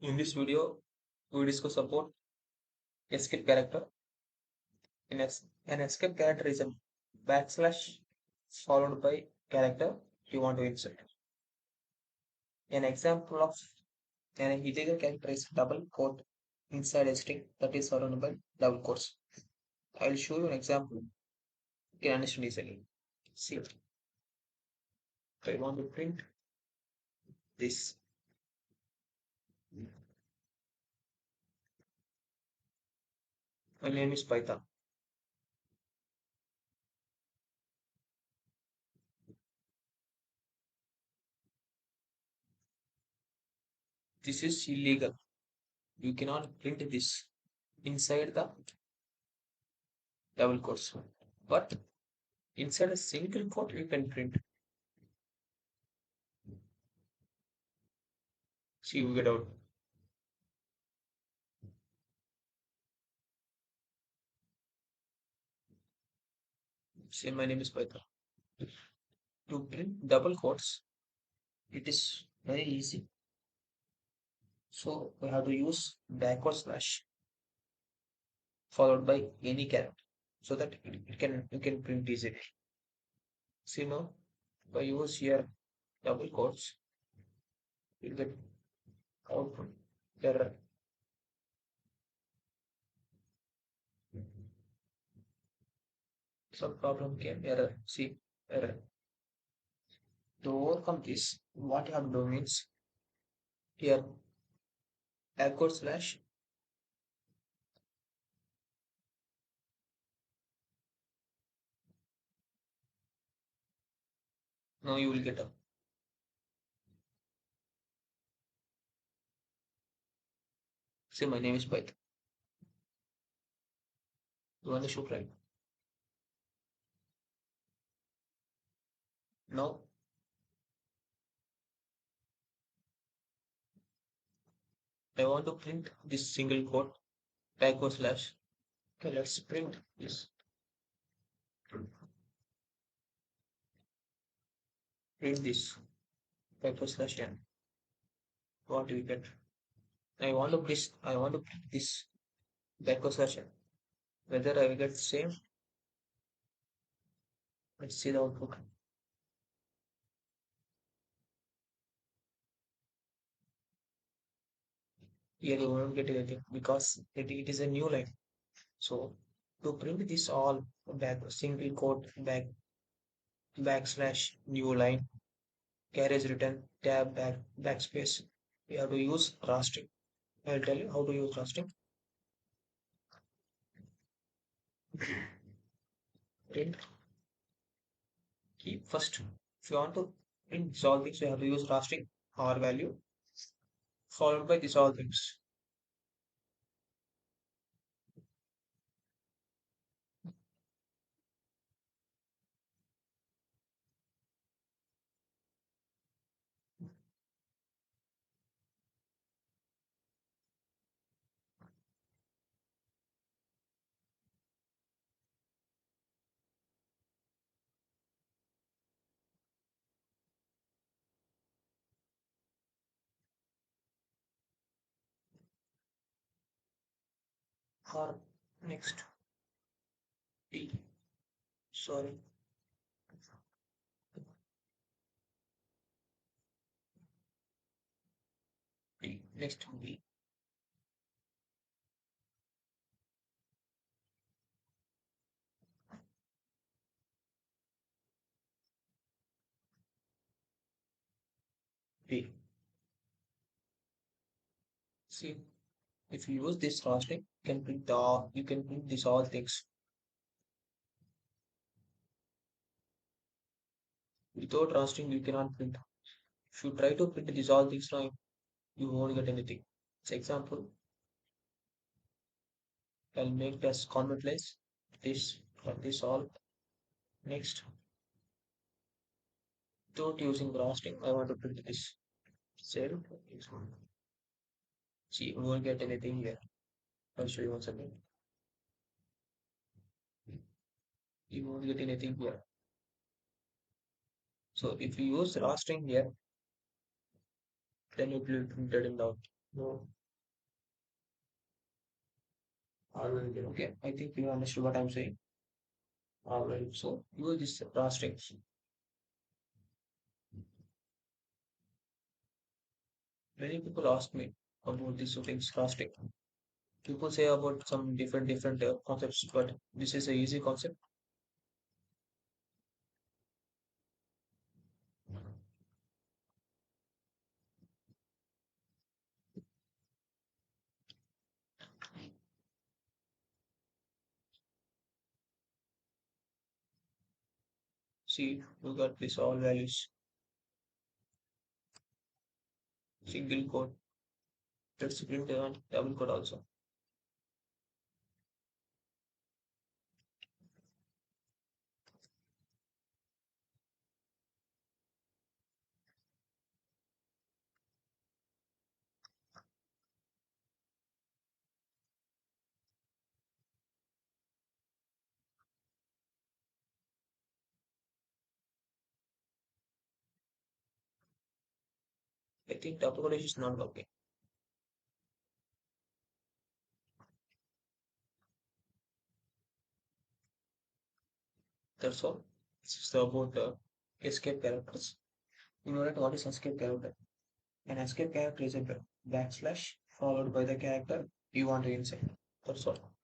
In this video, we discuss about escape character. An escape character is a backslash followed by character you want to insert. An example of an illegal character is double quote inside a string that is surrounded by double quotes. I will show you an example. You can understand easily. See, I want to print this. My name is Python. This is illegal. You cannot print this inside the double quotes. But inside a single quote, you can print. See, you get out. Say my name is Python. To print double quotes, it is very easy. So we have to use backward slash followed by any character so that it can you can print easily. See now, if I use here double quotes, you get output error. Some problem came error. See error. To overcome this, what you have to do means here backward slash. Now you will get up. Say my name is Python. You want to shoot right now. I want to print this single quote backward slash. Okay, let's print this. Print this backward slash n. What do we get? I want to print this backward slash n. Whether I will get same. Let's see the output. Here you won't get anything because it is a new line. So to print this all back single quote backslash new line carriage written tab backspace. We have to use rastring. I'll tell you how to use rastring. Print keep first. If you want to print these all things, you have to use rastring R value followed by these all things. R next T. Sorry. T next B. B. See, if you use this rastring, you can print these all things. Without rastring, you cannot print. If you try to print these all things now, you won't get anything. For example, I'll make this convert lines. This for this all. Next, without using rastring, I want to print this. Save. See, you won't get anything here. I'll show you once again. You won't get anything here. So if you use rastring here, then it will be printed in out. No. Okay, I think you understood what I'm saying. Alright, so use this raw strings. Many people ask me about this things raw string. People say about some different concepts, but this is a easy concept. See, you got this all values, single code, let's print and double code also. I think double code is not working. That's all. This is about escape characters. You know that what is escape character? An escape character is a backslash followed by the character you want to insert. That's all.